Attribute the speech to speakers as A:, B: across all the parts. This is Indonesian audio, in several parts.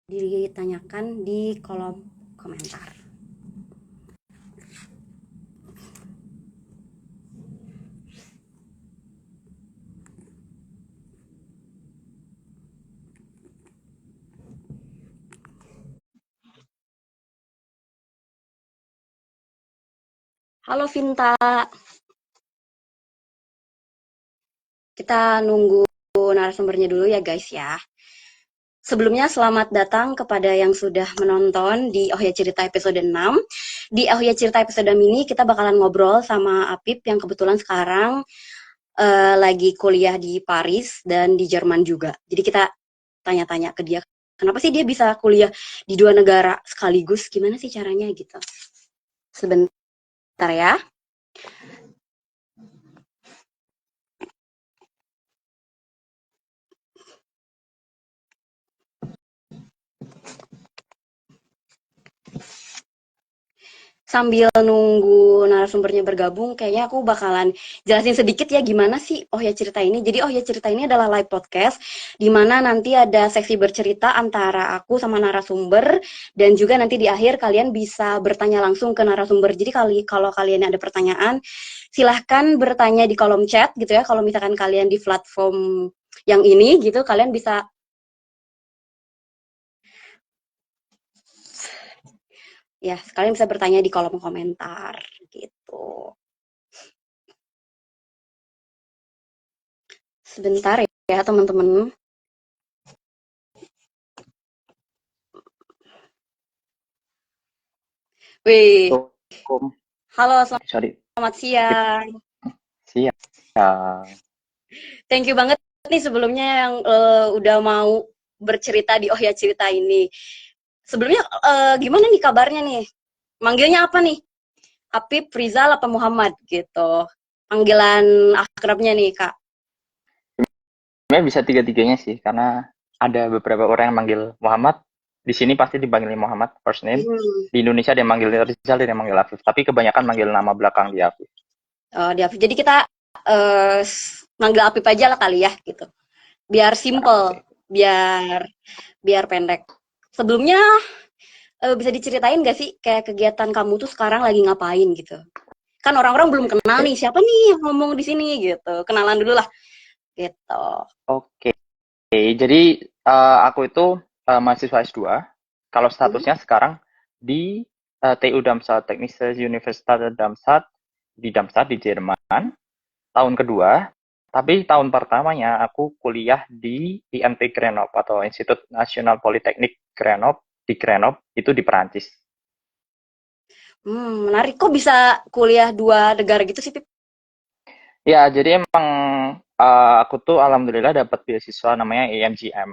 A: ditanyakan di kolom komentar. Halo Vinta, kita nunggu narasumbernya dulu ya guys ya. Sebelumnya selamat datang kepada yang sudah menonton di Oh Ya Cerita episode 6. Di Oh Ya Cerita episode ini kita bakalan ngobrol sama Apip yang kebetulan sekarang lagi kuliah di Paris dan di Jerman juga. Jadi kita tanya-tanya ke dia, kenapa sih dia bisa kuliah di dua negara sekaligus? Gimana sih caranya gitu? Sebentar ya. Sambil nunggu narasumbernya bergabung, kayaknya aku bakalan jelasin sedikit ya gimana sih Oh Ya Cerita ini. Jadi Oh Ya Cerita ini adalah live podcast, di mana nanti ada seksi bercerita antara aku sama narasumber, dan juga nanti di akhir kalian bisa bertanya langsung ke narasumber. Jadi kalau kalian ada pertanyaan, silahkan bertanya di kolom chat gitu ya. Kalau misalkan kalian di platform yang ini gitu, kalian bisa ya kalian bisa bertanya di kolom komentar gitu. Sebentar ya teman-teman. Wih,
B: Assalamualaikum.
A: halo
B: Sorry.
A: selamat siang.
B: Siap.
A: Thank you banget nih sebelumnya yang udah mau bercerita di Oh Ya Cerita ini. Sebelumnya gimana nih kabarnya nih? Manggilnya apa nih? Apip, Rizal, apa Muhammad gitu? Panggilan akrabnya nih Kak.
B: Sebenarnya bisa tiga-tiganya sih, karena ada beberapa orang yang manggil Muhammad. Di sini pasti dipanggil Muhammad, first name.
A: Hmm.
B: Di Indonesia ada yang manggil Rizal, ada yang manggil Afif. Tapi kebanyakan manggil nama belakang di Afif.
A: Di Apip. Jadi kita manggil Apip aja lah kali ya gitu. Biar simple,
B: Oke.
A: biar biar pendek. Sebelumnya bisa diceritain gak sih kayak kegiatan kamu tuh sekarang lagi ngapain gitu? Kan orang-orang belum kenal nih, siapa nih yang ngomong di sini gitu. Kenalan dulu lah gitu.
B: Oke. Jadi aku itu mahasiswa S2. Kalau
A: Hmm.
B: statusnya sekarang di TU Darmstadt, Technische Universität Darmstadt, di Darmstadt di Jerman. Tahun kedua, tapi tahun pertamanya aku kuliah di IMT Grenoble atau Institut Nasional Politeknik Grenoble di Grenoble itu di Perancis.
A: Menarik. Kok bisa kuliah dua negara gitu sih, Pip?
B: Ya, jadi emang aku tuh alhamdulillah dapat beasiswa namanya IMGM.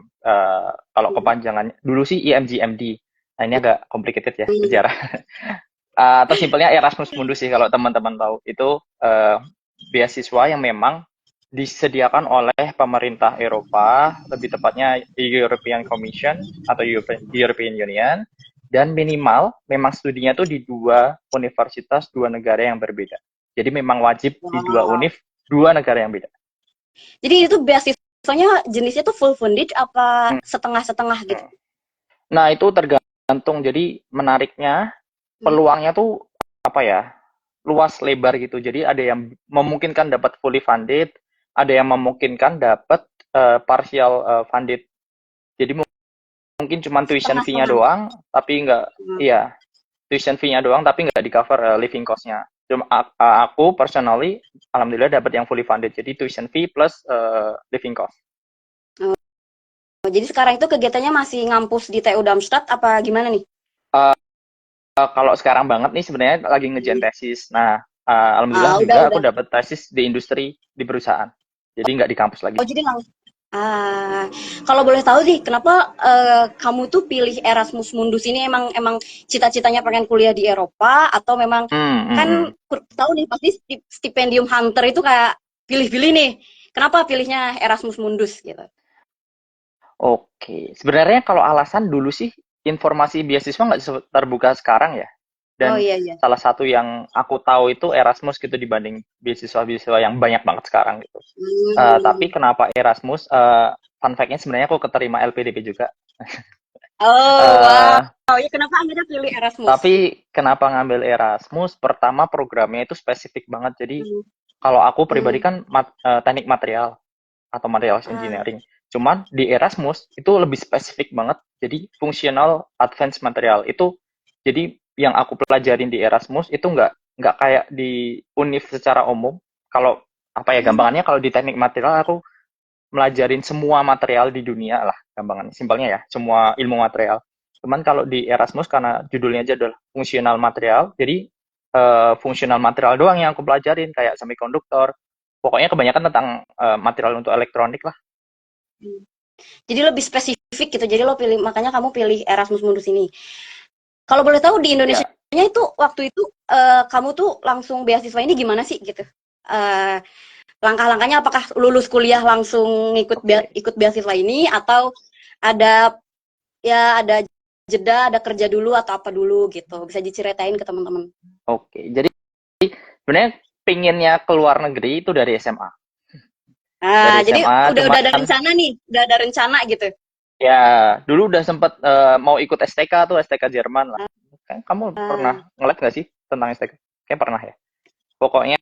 B: Kalau
A: Hmm.
B: kepanjangannya dulu sih IMGMD. Nah, ini agak complicated ya
A: Hmm.
B: sejarah. Atau simpelnya Erasmus Mundus sih kalau teman-teman tahu. Itu beasiswa yang memang disediakan oleh pemerintah Eropa, lebih tepatnya European Commission atau European Union, dan minimal memang studinya tuh di dua universitas, dua negara yang berbeda. Jadi memang wajib di dua
A: Wow.
B: univ, dua negara yang beda.
A: Jadi itu beasiswanya jenisnya tuh full funded apa
B: Hmm.
A: setengah-setengah gitu?
B: Nah, itu tergantung. Jadi menariknya,
A: Hmm.
B: peluangnya tuh apa ya, luas lebar gitu. Jadi ada yang memungkinkan dapat fully funded, ada yang memungkinkan dapat partial funded. Jadi mungkin cuma tuition fee-nya
A: Setengah-setengah.
B: doang, tapi nggak,
A: Hmm.
B: iya, tuition fee-nya doang, tapi nggak di cover living cost-nya. Cuma aku personally, alhamdulillah dapat yang fully funded. Jadi tuition fee plus living cost.
A: Oh, jadi sekarang itu kegiatannya masih ngampus di TU Darmstadt apa gimana nih?
B: Uh, Kalau sekarang banget nih sebenarnya lagi ngejain
A: Hmm.
B: tesis. Nah, alhamdulillah
A: Ah,
B: juga aku
A: udah.
B: dapat tesis di industri di perusahaan. Jadi nggak di kampus lagi.
A: Oh, jadi langsung. Ah, kalau boleh tahu sih, kenapa kamu tuh pilih Erasmus Mundus ini emang emang cita-citanya pengen kuliah di Eropa atau memang
B: Hmm, hmm,
A: kan
B: hmm.
A: tahu nih pasti stipendium hunter itu kayak pilih-pilih nih. Kenapa pilihnya Erasmus Mundus gitu?
B: Oke, sebenarnya kalau alasan dulu sih informasi beasiswa nggak terbuka sekarang ya.
A: Oh
B: Dan
A: iya iya.
B: salah satu yang aku tahu itu Erasmus gitu dibanding beasiswa-beasiswa yang banyak banget sekarang gitu. Tapi
A: Hmm.
B: kenapa Erasmus? Fun fact-nya sebenarnya aku keterima LPDP juga.
A: Oh,
B: Eh,
A: wow. Ya, kenapa akhirnya pilih Erasmus?
B: tapi kenapa ngambil Erasmus? Pertama programnya itu spesifik banget. Jadi
A: Hmm.
B: kalau aku pribadi
A: Hmm.
B: kan teknik material atau materials
A: Ah.
B: engineering. Cuman di Erasmus itu lebih spesifik banget. Jadi fungsional advanced material itu jadi yang aku pelajarin di Erasmus itu nggak kayak di univ secara umum. Kalau apa ya
A: Hmm.
B: gampangannya kalau di teknik material aku melajarin semua material di dunia lah gampangannya simpelnya ya semua ilmu material. Cuman kalau di Erasmus karena judulnya aja adalah fungsional material, jadi fungsional material doang yang aku pelajarin kayak semikonduktor. Pokoknya kebanyakan tentang material untuk elektronik lah.
A: Hmm. Jadi lebih spesifik gitu. Jadi lo pilih, makanya kamu pilih Erasmus Mundus ini. Kalau boleh tahu di
B: Ya,
A: Indonesia-nya itu waktu itu kamu tuh langsung beasiswa ini gimana sih gitu? Eh, Langkah-langkahnya apakah lulus kuliah langsung
B: oke.
A: ikut beasiswa ini atau ada ada jeda, ada kerja dulu atau apa dulu gitu? Bisa diceritain ke teman-teman.
B: Oke. Jadi sebenarnya pinginnya keluar negeri itu dari SMA. Dari
A: Jadi
B: SMA
A: udah ada
B: cuman
A: rencana nih, udah ada rencana gitu.
B: ya dulu udah sempet mau ikut STK tuh STK Jerman lah. Kan kamu
A: Ah,
B: pernah ngeliat nggak sih tentang STK? Kayak pernah ya. Pokoknya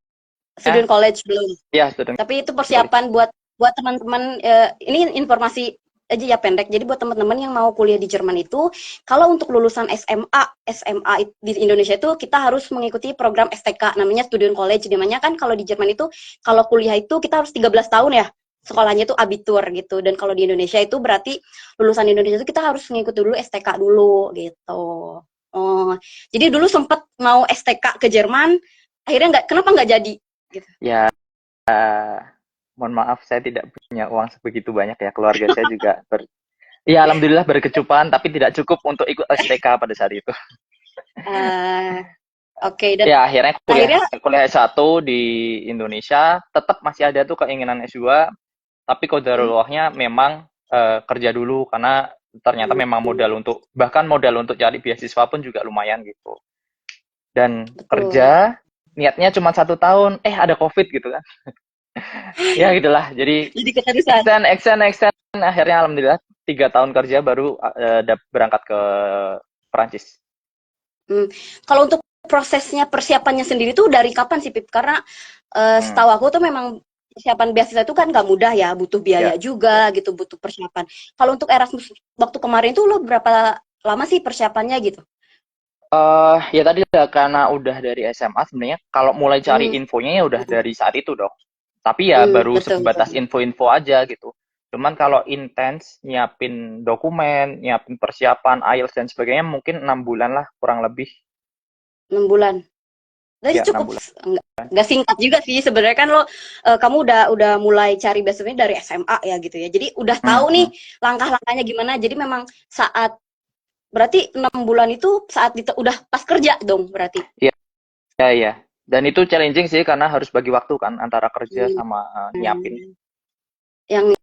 A: Student college belum.
B: ya student
A: Tapi itu
B: college.
A: persiapan buat teman-teman, ini informasi aja ya pendek. Jadi buat teman-teman yang mau kuliah di Jerman itu, kalau untuk lulusan SMA di Indonesia itu kita harus mengikuti program STK namanya Student College. Namanya kan kalau di Jerman itu kalau kuliah itu kita harus 13 tahun ya. Sekolahnya itu abitur gitu. Dan kalau di Indonesia itu berarti lulusan Indonesia itu kita harus mengikuti dulu STK dulu gitu. Oh, jadi dulu sempat mau STK ke Jerman, akhirnya kenapa nggak jadi gitu.
B: Ya, mohon maaf saya tidak punya uang sebegitu banyak ya. Keluarga saya juga ya alhamdulillah berkecukupan tapi tidak cukup untuk ikut STK pada saat itu.
A: Eh, Oke, dan
B: Ya akhirnya kuliah
A: akhirnya
B: kuliah S1 di Indonesia, tetap masih ada tuh keinginan S2, tapi
A: hmm,
B: qadarullahnya memang kerja dulu karena ternyata memang
A: hmm,
B: modal untuk cari beasiswa pun juga lumayan gitu. Dan
A: betul.
B: kerja niatnya cuma 1 tahun, ada COVID gitu kan. Ya gitulah. Jadi
A: Jadi keterusan.
B: extend. Akhirnya alhamdulillah 3 tahun kerja baru berangkat ke Perancis.
A: Hmm. Kalau untuk prosesnya persiapannya sendiri tuh dari kapan sih Pip? Karena
B: Hmm,
A: setahu aku tuh memang persiapan beasiswa itu kan nggak mudah ya, butuh biaya
B: ya.
A: juga gitu, butuh persiapan. Kalau untuk Erasmus waktu kemarin tuh lo berapa lama sih persiapannya gitu?
B: Ya tadi udah karena udah dari SMA sebenarnya kalau mulai cari
A: Hmm,
B: infonya ya udah dari saat itu dong. Tapi ya baru
A: betul
B: sebatas
A: betul.
B: info-info aja gitu. Cuman kalau intens nyiapin dokumen, nyiapin persiapan IELTS dan sebagainya mungkin 6 bulan lah kurang lebih.
A: 6 bulan. Jadi
B: Ya, enam
A: cukup
B: bulan.
A: nggak singkat juga sih sebenarnya kan lo kamu udah mulai cari beasiswanya dari SMA ya gitu ya. Jadi udah tahu
B: Hmm,
A: nih
B: hmm.
A: langkah-langkahnya gimana. Jadi memang saat berarti 6 bulan itu saat udah pas kerja dong berarti.
B: Iya, ya, ya. Dan itu challenging sih karena harus bagi waktu kan antara kerja
A: Hmm,
B: sama nyiapin.
A: yang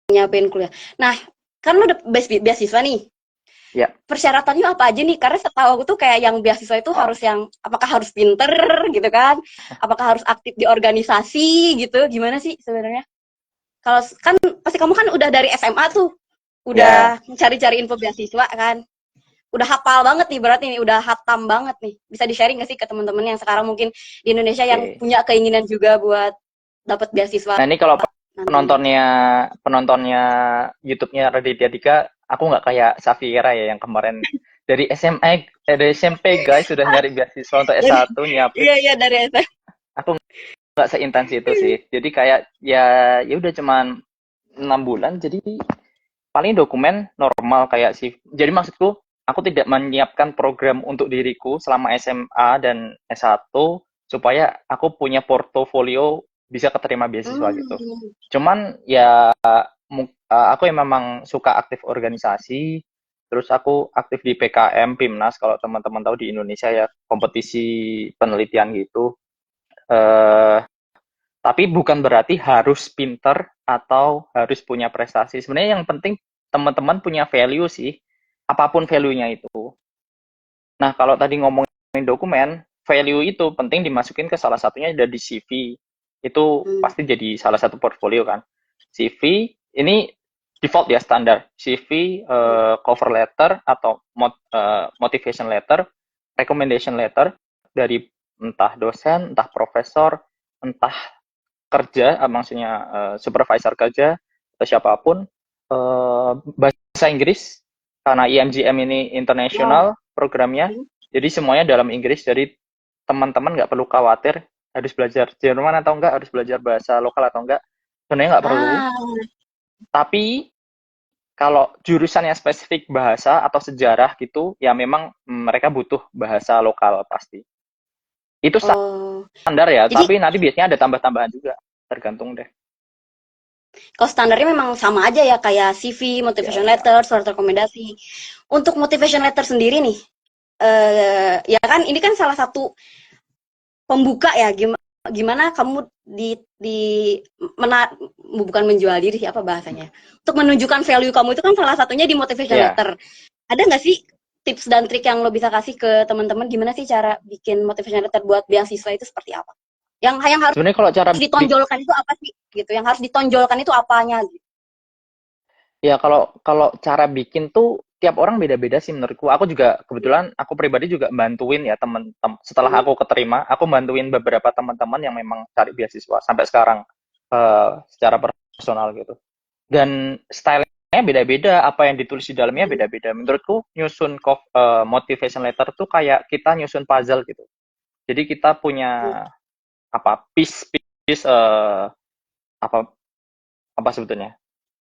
A: nyiapin kuliah. Nah, kan lo udah beasiswa nih.
B: Ya.
A: Persyaratannya apa aja nih? Karena setahu aku tuh kayak yang beasiswa itu
B: Oh,
A: harus yang apakah harus pinter gitu kan? Apakah harus aktif di organisasi gitu? Gimana sih sebenarnya? Kalau kan pasti kamu kan udah dari SMA tuh,
B: ya.
A: udah cari-cari info beasiswa kan, udah hafal banget nih berarti nih, udah hatam banget nih. Bisa di-sharing nggak sih ke teman-teman yang sekarang mungkin di Indonesia yang
B: Oke.
A: punya keinginan juga buat dapat beasiswa
B: Nah, ini kalau
A: nantinya?
B: penontonnya penontonnya YouTube-nya Raditya Dika, aku nggak kayak Safira ya yang kemarin dari SMP guys sudah nyari beasiswa untuk S1 nyiapin.
A: Iya iya dari SMA.
B: Aku nggak seintens itu sih. Jadi kayak ya udah cuman 6 bulan. Jadi paling dokumen normal kayak sih. Jadi maksudku aku tidak menyiapkan program untuk diriku selama SMA dan S1 supaya aku punya portofolio bisa keterima beasiswa gitu.
A: Hmm.
B: Cuman ya aku yang memang suka aktif organisasi, terus aku aktif di PKM, PIMNAS kalau teman-teman tahu di Indonesia ya kompetisi penelitian gitu. Eh, tapi bukan berarti harus pinter atau harus punya prestasi. Sebenarnya yang penting teman-teman punya value sih, apapun value-nya itu. Nah, kalau tadi ngomongin dokumen, value itu penting dimasukin ke salah satunya ada di CV. Itu
A: Hmm.
B: pasti jadi salah satu portfolio kan. CV ini default ya standar CV, cover letter atau motivation letter, recommendation letter dari entah dosen, entah profesor, entah kerja, maksudnya supervisor kerja atau siapapun, bahasa Inggris karena IMGM ini
A: Wow.
B: internasional programnya, jadi semuanya dalam Inggris. Jadi teman-teman nggak perlu khawatir harus belajar Jerman atau enggak, harus belajar bahasa lokal atau enggak, sebenarnya nggak perlu.
A: Ah,
B: Tapi kalau jurusannya spesifik bahasa atau sejarah gitu, ya memang mereka butuh bahasa lokal pasti. Itu
A: oh.
B: standar ya,
A: Jadi
B: tapi nanti biasanya ada tambah-tambahan juga, tergantung deh.
A: kalau standarnya memang sama aja ya kayak CV,
B: Ya,
A: motivation
B: ya.
A: letter, surat rekomendasi. Untuk motivation letter sendiri nih, ya kan ini kan salah satu pembuka ya gimana kamu di mena, bukan menjual diri apa bahasanya, untuk menunjukkan value kamu itu kan salah satunya di motivation
B: Ya,
A: letter. Ada nggak sih tips dan trik yang lo bisa kasih ke teman-teman gimana sih cara bikin motivation letter buat beasiswa itu seperti apa? Yang harus
B: sebenarnya kalau cara
A: ditonjolkan itu apa sih gitu? Yang harus ditonjolkan itu apanya gitu?
B: ya kalau kalau cara bikin tuh tiap orang beda-beda sih menurutku. Aku juga kebetulan aku pribadi juga bantuin ya teman-teman. Setelah
A: Hmm.
B: aku keterima, aku bantuin beberapa teman-teman yang memang cari beasiswa sampai sekarang secara personal gitu. Dan stylenya beda-beda, apa yang ditulis di dalamnya
A: Hmm.
B: beda-beda. Menurutku nyusun motivation letter tuh kayak kita nyusun puzzle gitu. Jadi kita punya apa piece apa apa sebetulnya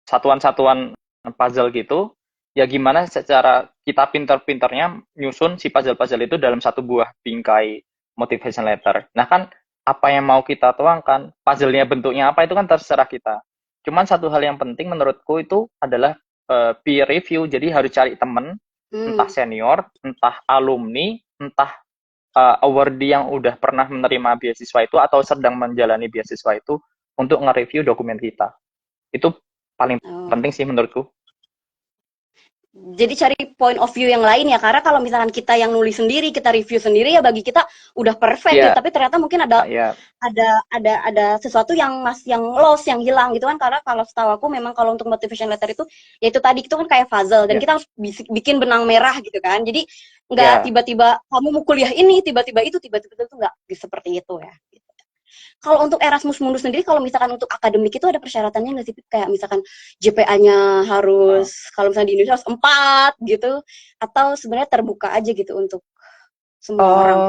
B: satuan-satuan puzzle gitu. Ya gimana secara kita pinter-pinternya nyusun si puzzle-puzzle itu dalam satu buah bingkai motivation letter. Nah kan apa yang mau kita tuangkan, puzzle-nya bentuknya apa itu kan terserah kita. Cuman satu hal yang penting menurutku itu adalah peer review. Jadi harus cari temen, entah
A: Hmm.
B: senior, entah alumni, entah awardee yang udah pernah menerima beasiswa itu atau sedang menjalani beasiswa itu untuk nge-review dokumen kita. Itu paling
A: Oh.
B: penting sih menurutku.
A: Jadi cari point of view yang lain ya, karena kalau misalkan kita yang nulis sendiri, kita review sendiri ya bagi kita udah perfect gitu,
B: Iya,
A: tapi ternyata mungkin ada
B: ya.
A: sesuatu yang yang loss, yang hilang gitu kan. Karena kalau setahu aku memang kalau untuk motivation letter itu ya itu tadi itu kan kayak puzzle dan
B: Ya,
A: kita harus bikin benang merah gitu kan. Jadi nggak
B: ya.
A: tiba-tiba kamu mau kuliah ini, tiba-tiba itu nggak seperti itu ya. Kalau untuk Erasmus Mundus sendiri, kalau misalkan untuk akademik itu ada persyaratannya nggak sih? Kayak misalkan GPA-nya
B: Uh,
A: harus, kalau misalnya di Indonesia harus 4 gitu, atau sebenarnya terbuka aja gitu untuk semua orang?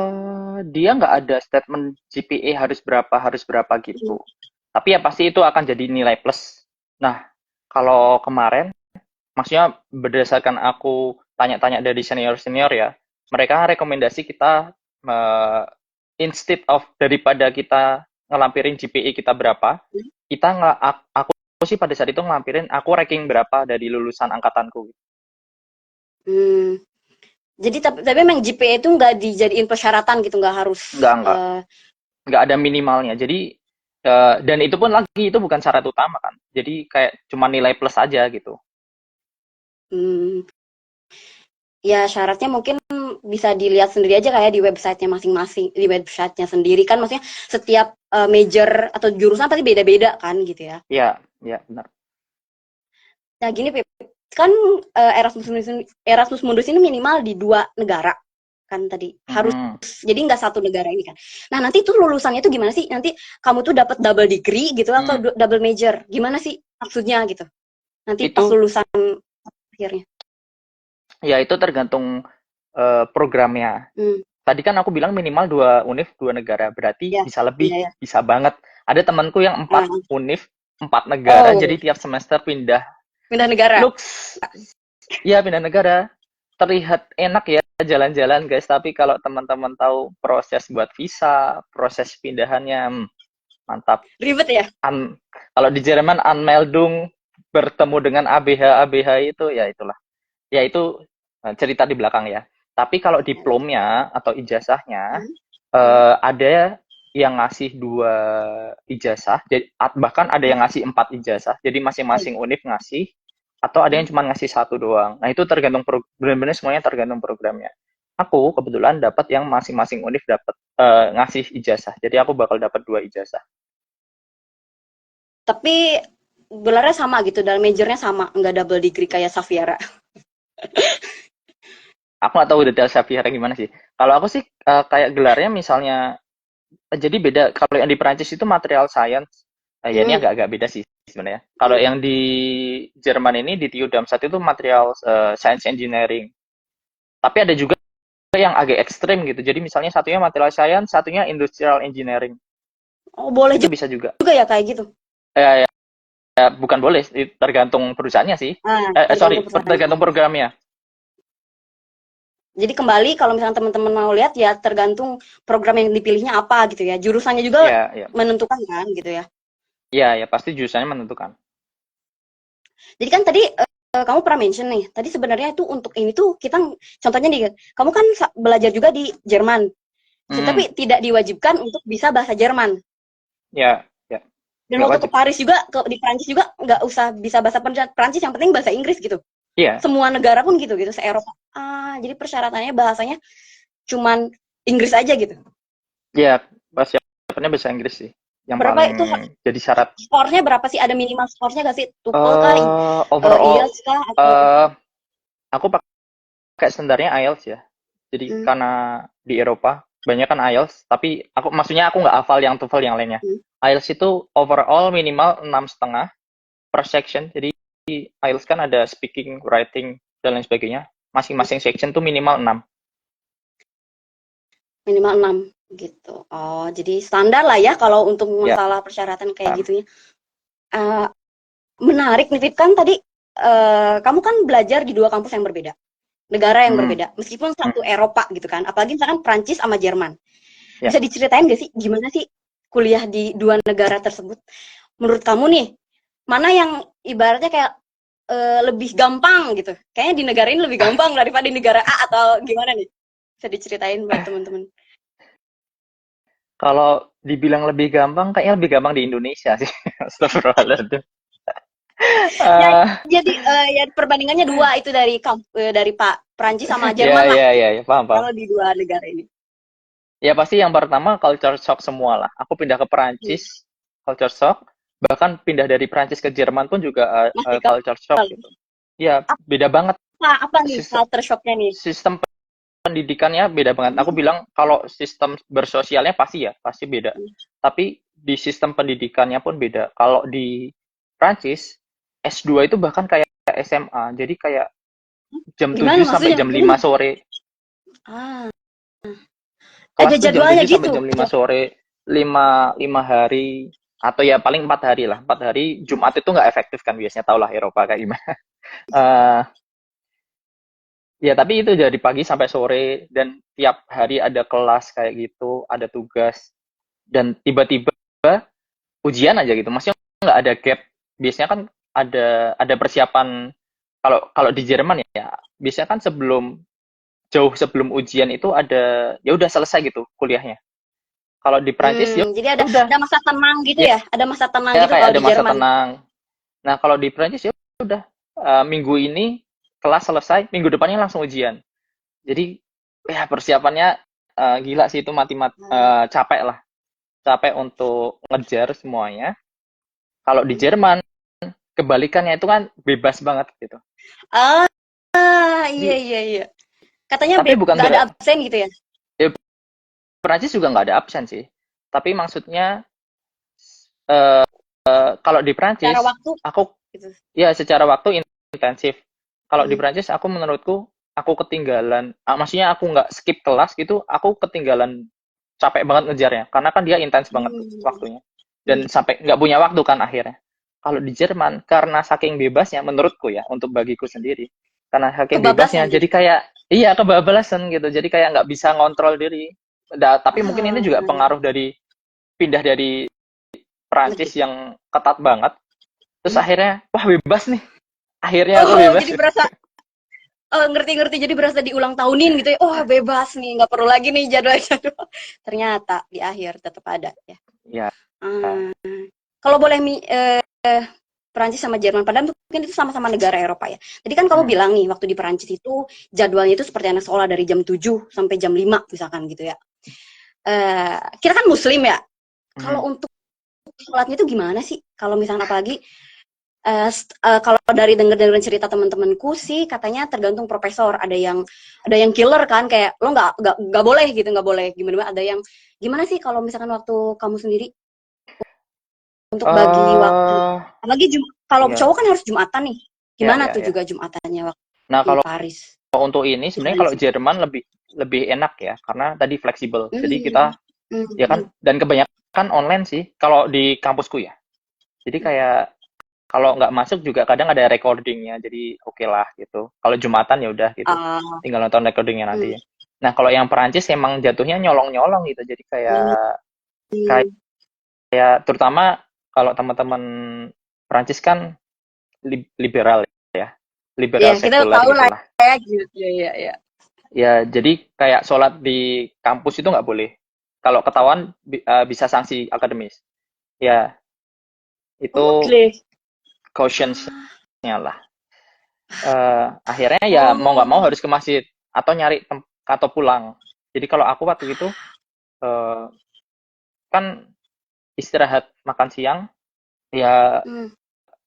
B: dia nggak ada statement GPA harus berapa
A: Hmm.
B: gitu. Tapi ya pasti itu akan jadi nilai plus. Nah, kalau kemarin, maksudnya berdasarkan aku tanya-tanya dari senior-senior ya, mereka rekomendasi kita instead of daripada kita ngelampirin GPA kita berapa, kita nggak aku sih pada saat itu ngelampirin aku ranking berapa dari lulusan angkatanku.
A: Hmm. Jadi tapi memang GPA itu nggak dijadiin persyaratan gitu, nggak harus.
B: Nggak, nggak.
A: eh,
B: Nggak ada minimalnya. Jadi dan itu pun lagi itu bukan syarat utama kan. Jadi kayak cuma nilai plus aja gitu.
A: hmm, ya syaratnya mungkin bisa dilihat sendiri aja kayak di websitenya masing-masing, di websitenya sendiri kan, maksudnya setiap major atau jurusan pasti beda-beda kan gitu ya.
B: Iya, iya benar.
A: Nah gini Pip, kan Erasmus Mundus ini minimal di 2 negara kan tadi harus,
B: Mm-mm.
A: jadi nggak satu negara ini kan. Nah nanti tuh lulusannya tuh gimana sih? Nanti kamu tuh dapat double degree gitu atau
B: Mm.
A: double major? Gimana sih maksudnya gitu? Nanti pas
B: Itu
A: lulusan akhirnya.
B: ya itu tergantung programnya.
A: Hmm.
B: Tadi kan aku bilang minimal 2 univ 2 negara, berarti
A: Ya,
B: bisa
A: iya
B: lebih,
A: ya.
B: bisa banget. Ada temanku yang
A: Ah.
B: 4 univ 4 negara,
A: Oh,
B: jadi tiap semester pindah.
A: pindah negara.
B: Looks, ya pindah negara. Terlihat enak ya jalan-jalan guys, tapi kalau teman-teman tahu proses buat visa, proses pindahannya, mantap.
A: Ribet ya?
B: Kalau di Jerman Anmeldung bertemu dengan ABH ABH itu ya itulah. Ya itu cerita di belakang ya. Tapi kalau diplomnya atau ijazahnya
A: Hmm. Hmm.
B: ada yang ngasih 2 ijazah, jadi bahkan ada yang ngasih 4 ijazah. Jadi
A: Oh.
B: masing-masing univ ngasih atau ada yang
A: Hmm.
B: cuma ngasih 1 doang. Nah itu tergantung benar-benar semuanya tergantung programnya. Aku kebetulan dapat yang masing-masing univ dapat ngasih ijazah. Jadi aku bakal dapat 2 ijazah.
A: Tapi gelarnya sama gitu, dalam majornya sama, nggak double degree kayak Safiera.
B: Aku nggak tahu detail Xavier gimana sih. Kalau aku sih kayak gelarnya misalnya, jadi beda. Kalau yang di Perancis itu material science, ya ini
A: Hmm.
B: agak-agak beda sih sebenarnya. Kalau yang di Jerman ini di TU Darmstadt itu material science engineering. Tapi ada juga yang agak ekstrim gitu. Jadi misalnya satunya material science, satunya industrial engineering.
A: Oh, boleh
B: Itu bisa juga.
A: juga ya kayak gitu.
B: Ya, bukan boleh, tergantung perusahaannya sih.
A: Ah,
B: Sorry,
A: tergantung perusahaannya.
B: tergantung programnya.
A: Jadi kembali kalau misalnya teman-teman mau lihat ya tergantung program yang dipilihnya apa gitu ya. Jurusannya juga
B: Iya, iya.
A: menentukan kan gitu ya.
B: Iya, ya pasti jurusannya menentukan.
A: Jadi kan tadi kamu pernah mention nih, tadi sebenarnya itu untuk ini tuh kita contohnya nih, kamu kan belajar juga di Jerman,
B: Hmm,
A: tapi tidak diwajibkan untuk bisa bahasa Jerman.
B: ya, ya,
A: Dan
B: nggak
A: waktu ke
B: wajib.
A: Paris juga, di Prancis juga nggak usah bisa bahasa Prancis, yang penting bahasa Inggris gitu.
B: Iya,
A: Semua negara pun gitu gitu, se-Eropa. Jadi persyaratannya bahasanya cuman Inggris aja gitu.
B: iya, persiapannya bahasa Inggris sih. Yang
A: Berapa
B: paling
A: itu
B: jadi syarat.
A: skornya berapa sih? Ada minimal skornya nggak sih? TOEFL kah?
B: Overall,
A: IELTS kah? Atau
B: eh aku pakai standarnya IELTS ya. Jadi
A: hmm,
B: karena di Eropa banyak kan IELTS, tapi maksudnya aku nggak hafal yang TOEFL yang lainnya.
A: hmm.
B: IELTS itu overall minimal 6,5 per section. Jadi IELTS kan ada speaking, writing, dan lain sebagainya. Masing-masing section tuh minimal 6.
A: Minimal 6 gitu. Oh, jadi standar lah ya kalau untuk
B: Ya.
A: masalah persyaratan kayak gitunya. Uh, Menarik nih, Pip. Kan tadi kamu kan belajar di dua kampus yang berbeda, negara yang
B: Hmm,
A: berbeda, meskipun satu
B: hmm,
A: Eropa gitu kan. Apalagi misalkan Prancis sama Jerman.
B: ya.
A: Bisa diceritain gak sih gimana sih kuliah di dua negara tersebut? Menurut kamu nih, mana yang ibaratnya kayak lebih gampang gitu? Kayaknya di negara ini lebih gampang daripada di negara A, atau gimana nih? Bisa diceritain buat teman-teman.
B: Kalau dibilang lebih gampang, kayaknya lebih gampang di Indonesia sih. Astagfirullahaladzim.
A: Ya,
B: Eh,
A: jadi ya perbandingannya dua itu dari Pak Prancis sama
B: ya,
A: Jerman lah,
B: ya, ya, ya, paham, paham.
A: kalau di dua negara ini.
B: Ya pasti yang pertama culture shock semua lah. Aku pindah ke
A: Hmm.
B: Perancis, culture shock. Bahkan pindah dari Perancis ke Jerman pun juga
A: Masih
B: culture shock
A: kapal.
B: gitu. Ya beda banget.
A: Apa nih
B: Sistem,
A: culture shocknya nih?
B: sistem pendidikannya beda banget. Aku bilang kalau sistem bersosialnya pasti beda. Tapi di sistem pendidikannya pun beda. Kalau di Prancis, S2 itu bahkan kayak SMA. Jadi kayak jam
A: Gimana
B: 7 sampai
A: maksudnya?
B: jam 5 sore.
A: Ah, ada
B: Kelas tuh jam
A: jadwalnya
B: 7 sampai
A: gitu.
B: jam 5 sore. 5 hari. Atau ya paling 4 hari lah. 4 hari. Jumat itu nggak efektif kan biasanya. Tau lah Eropa kayak gimana. Uh, ya tapi itu dari pagi sampai sore. Dan tiap hari ada kelas kayak gitu. Ada tugas. Dan tiba-tiba ujian aja gitu. Maksudnya nggak ada gap. Biasanya kan ada persiapan. Kalau di Jerman ya, biasanya kan jauh sebelum ujian itu ada, ya udah selesai gitu kuliahnya. Kalau di Prancis ya
A: Jadi
B: udah,
A: ada masa tenang gitu
B: ya,
A: ya? Ada masa tenang
B: ya
A: gitu
B: kayak
A: kalau
B: ada
A: di
B: masa
A: Jerman.
B: tenang. Nah kalau di Prancis ya udah, minggu ini kelas selesai, minggu depannya langsung ujian. Jadi ya persiapannya gila sih itu capek lah, capek untuk ngejar semuanya. Kalau di Jerman kebalikannya itu kan bebas banget gitu.
A: Ah, iya
B: Jadi
A: iya iya. Katanya
B: tapi bukan
A: nggak ada
B: berarti
A: absen gitu ya?
B: ya, Prancis juga nggak ada absen sih. Tapi maksudnya eh, kalau di
A: Secara
B: Prancis
A: waktu
B: aku
A: gitu.
B: ya secara waktu intensif. Kalau di
A: Hmm.
B: Prancis aku menurutku aku ketinggalan, maksudnya aku nggak skip kelas gitu, aku ketinggalan capek banget ngejarnya karena kan dia intens banget tuh
A: Hmm.
B: waktunya dan sampai nggak punya waktu kan akhirnya. Kalau di Jerman karena saking bebasnya menurutku ya untuk bagiku sendiri karena saking bebasnya
A: Kebablasan
B: jadi
A: jadi.
B: kayak iya kebablasan gitu jadi kayak nggak bisa ngontrol diri. Tapi mungkin ini juga
A: Ah,
B: pengaruh dari pindah dari Perancis
A: negeri.
B: yang ketat banget terus
A: Hmm.
B: akhirnya wah bebas nih akhirnya aku
A: Oh,
B: bebas.
A: jadi berasa ngerti-ngerti, jadi berasa diulang tahunin gitu ya. Oh, bebas nih, nggak perlu lagi nih jadwal-jadwal. Ternyata di akhir tetap ada ya.
B: Ya,
A: Ah. Kalau boleh Perancis sama Jerman, padahal mungkin itu sama-sama negara Eropa ya. Tadi kan kamu
B: hmm,
A: bilang nih, waktu di Perancis itu jadwalnya itu seperti anak sekolah dari jam 7 sampai jam 5 misalkan gitu ya. Kita kan muslim ya.
B: hmm.
A: Kalau untuk sholatnya itu gimana sih? Kalau misalnya apalagi Kalau dari denger cerita teman-temanku sih katanya tergantung profesor. Ada yang killer kan, kayak lo nggak boleh gitu, nggak boleh gimana. Ada yang gimana sih kalau misalkan waktu kamu sendiri untuk bagi waktu,
B: eh
A: apalagi kalau
B: ya,
A: cowok kan harus Jumatan nih.
B: ya,
A: Gimana
B: ya,
A: tuh
B: ya.
A: juga Jumatannya waktu
B: Nah,
A: di
B: kalau
A: Paris?
B: untuk ini sebenarnya
A: Gimana
B: kalau
A: sih?
B: Jerman lebih lebih enak ya, karena tadi fleksibel. Jadi
A: Hmm,
B: kita ya
A: hmm,
B: kan, dan kebanyakan online sih kalau di kampusku ya. Jadi kayak kalau nggak masuk juga kadang ada recordingnya, jadi oke lah gitu. Kalau Jumatan ya udah gitu,
A: ah,
B: tinggal nonton recordingnya
A: hmm,
B: nanti. Nah kalau yang Perancis emang jatuhnya nyolong-nyolong gitu, jadi kayak
A: hmm.
B: kayak terutama kalau teman-teman Perancis kan liberal ya,
A: Ya
B: liberal
A: kita
B: sekuler
A: tahu lah
B: gitulah.
A: ya gitu ya.
B: Ya jadi kayak sholat di kampus itu nggak boleh. Kalau ketahuan bisa sanksi akademis. Ya itu
A: Oke.
B: cautions-nya lah. Akhirnya ya mau nggak mau
A: Oh,
B: harus ke masjid atau nyari atau pulang. Jadi kalau aku waktu itu eh, kan istirahat makan siang ya
A: hmm.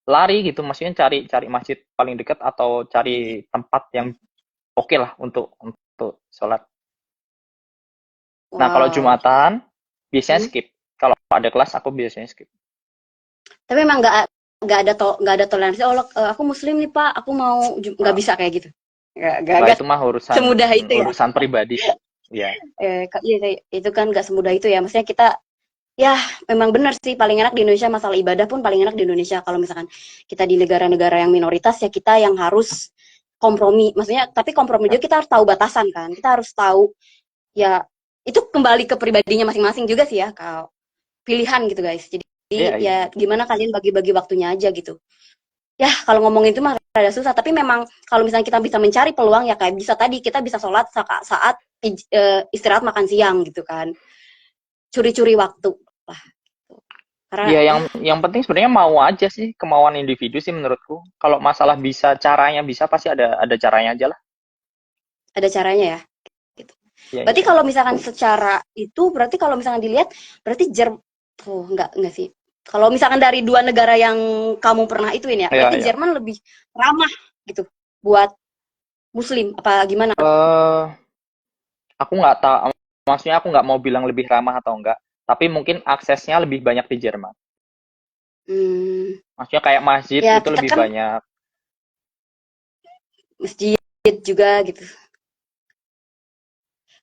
B: lari gitu, maksudnya cari cari masjid paling dekat atau cari tempat yang oke lah untuk sholat. Nah kalau
A: Wow.
B: Jumatan biasanya
A: Hmm.
B: skip. Kalau ada kelas aku biasanya skip.
A: Tapi emang nggak ada toleransi. Oh, aku Muslim nih Pak, aku mau nggak
B: Nah,
A: bisa kayak gitu.
B: nggak
A: Nggak
B: itu mah urusan
A: semudah itu ya.
B: urusan pribadi sih. Ya,
A: Iya, itu kan nggak semudah itu ya. Maksudnya kita, ya memang benar sih paling enak di Indonesia, masalah ibadah pun paling enak di Indonesia. Kalau misalkan kita di negara-negara yang minoritas ya kita yang harus kompromi. Maksudnya tapi kompromi
B: ya,
A: juga kita harus tahu batasan kan. Kita harus tahu ya itu kembali ke pribadinya masing-masing juga sih ya, kalau pilihan gitu guys. Jadi
B: ya, ya,
A: ya gimana kalian bagi-bagi waktunya aja gitu. Ya kalau ngomongin itu mah rada susah, tapi memang kalau misalnya kita bisa mencari peluang ya kayak bisa tadi kita bisa sholat saat istirahat makan siang gitu kan, curi-curi waktu lah gitu. Karena
B: ya.
A: ya
B: Yang penting sebenarnya mau aja sih, kemauan individu sih menurutku. Kalau masalah bisa caranya bisa pasti ada caranya aja lah.
A: ada caranya ya gitu.
B: Ya,
A: Berarti
B: ya,
A: kalau
B: ya.
A: misalkan secara itu, berarti kalau misalkan dilihat berarti oh enggak sih, kalau misalkan dari dua negara yang kamu pernah ituin ya,
B: Ya,
A: berarti
B: ya.
A: Jerman lebih ramah gitu buat Muslim apa gimana?
B: Eh, aku nggak tahu, maksudnya aku nggak mau bilang lebih ramah atau enggak, tapi mungkin aksesnya lebih banyak di Jerman.
A: Hmm,
B: Maksudnya kayak masjid
A: ya
B: itu
A: kita
B: lebih
A: kan
B: banyak.
A: masjid juga gitu.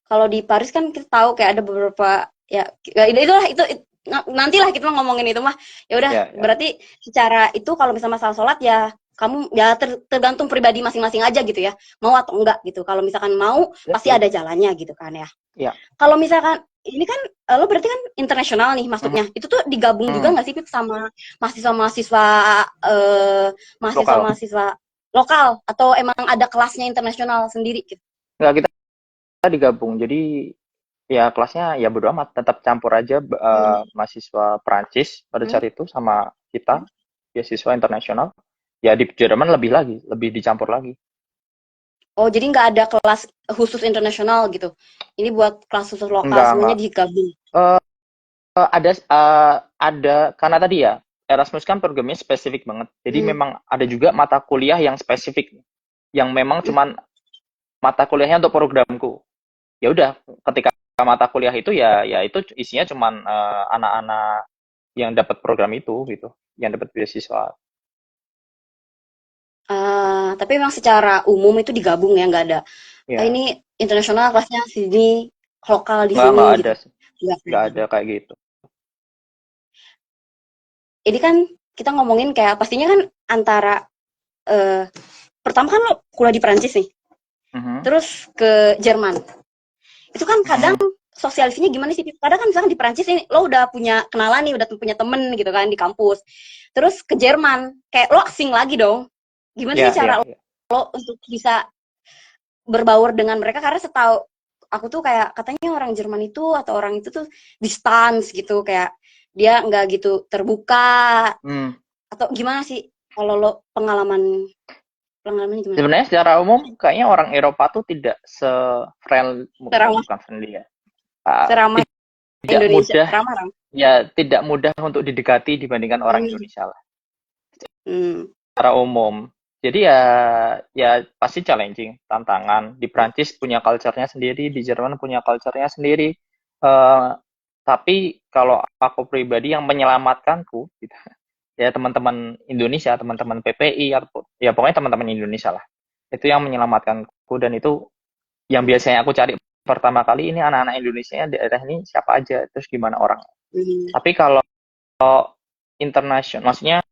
A: Kalau di Paris kan kita tahu kayak ada beberapa ya, itulah nantilah kita ngomongin itu mah. Ya udah,
B: Ya, ya.
A: berarti secara itu kalau misalnya masalah sholat ya kamu ya tergantung pribadi masing-masing aja gitu ya. Mau atau enggak gitu. Kalau misalkan mau pasti
B: Betul.
A: ada jalannya gitu kan ya.
B: Ya.
A: Kalau misalkan ini kan lo berarti kan internasional nih
B: Mhm.
A: masuknya. Itu tuh digabung juga
B: Hmm.
A: nggak sih Pip sama mahasiswa-mahasiswa
B: Lokal.
A: mahasiswa-mahasiswa lokal atau emang ada kelasnya internasional sendiri gitu?
B: Nggak, kita digabung. Jadi ya kelasnya ya bodo amat, tetap campur aja
A: Hmm.
B: mahasiswa Prancis pada
A: Hmm.
B: saat itu sama kita, beasiswa internasional. Ya di Jerman lebih lagi, lebih dicampur lagi.
A: Oh, jadi nggak ada kelas khusus internasional gitu. Ini buat kelas khusus lokal, semuanya
B: Enggak.
A: digabung.
B: Eh, ada karena tadi ya Erasmus kan programnya spesifik banget. Jadi
A: Hmm.
B: memang ada juga mata kuliah yang spesifik, yang memang
A: Hmm.
B: cuman mata kuliahnya untuk programku. Ya udah, ketika mata kuliah itu ya itu isinya cuman anak-anak yang dapat program itu gitu, yang dapat beasiswa.
A: Tapi memang secara umum itu digabung ya, nggak ada.
B: Ya,
A: Ini internasional kelasnya sini, lokal di sini
B: nggak ada
A: gitu.
B: sih,
A: Nggak kayak
B: nggak
A: gitu.
B: ada kayak gitu.
A: Ini kan kita ngomongin kayak pastinya kan antara eh, pertama kan lo kuliah di Perancis nih,
B: Mhm,
A: terus ke Jerman. Itu kan kadang
B: mhm.
A: sosialisasinya gimana sih? Kadang kan misalkan di Perancis ini lo udah punya kenalan nih, udah punya temen gitu kan di kampus. Terus ke Jerman, kayak lo asing lagi dong. Gimana sih
B: Ya, ya,
A: cara
B: ya.
A: lo untuk bisa berbaur dengan mereka? Karena setahu aku tuh kayak katanya orang Jerman itu atau orang itu tuh distance gitu, kayak dia nggak gitu terbuka
B: Hmm.
A: atau gimana sih? Kalau lo pengalamannya gimana?
B: Sebenarnya secara umum kayaknya orang Eropa tuh tidak se-friendly,
A: Seramah
B: bukan friendly ya. Ah,
A: seramah
B: tidak
A: Indonesia,
B: mudah
A: ramah ramah.
B: ya tidak mudah untuk didekati dibandingkan orang
A: Hmm.
B: Indonesia lah.
A: Hmm.
B: secara umum. Jadi ya ya pasti challenging, tantangan. Di Prancis punya culture-nya sendiri, di Jerman punya culture-nya sendiri. Eh, tapi kalau aku pribadi yang menyelamatkanku, gitu, ya teman-teman Indonesia, teman-teman PPI, atau ya pokoknya teman-teman Indonesia lah. Itu yang menyelamatkanku dan itu yang biasanya aku cari pertama kali ini anak-anak Indonesia daerah ini siapa aja, terus gimana orang.
A: Hmm.
B: Tapi kalau internasional, maksudnya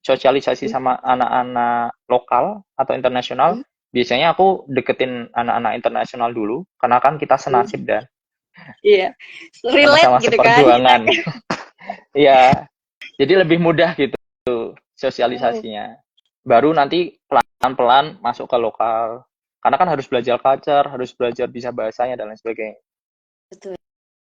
B: sosialisasi
A: Hmm.
B: sama anak-anak lokal atau internasional,
A: Hmm.
B: biasanya aku deketin anak-anak internasional dulu, karena kan kita
A: Hmm.
B: senasib dan
A: Iya, relate
B: sama-sama
A: gitu kan kita.
B: seperjuangan. Iya, jadi lebih mudah gitu
A: Hmm.
B: sosialisasinya. Baru nanti pelan-pelan masuk ke lokal. Karena kan harus belajar culture, harus belajar bisa bahasanya dan lain sebagainya.
A: Betul.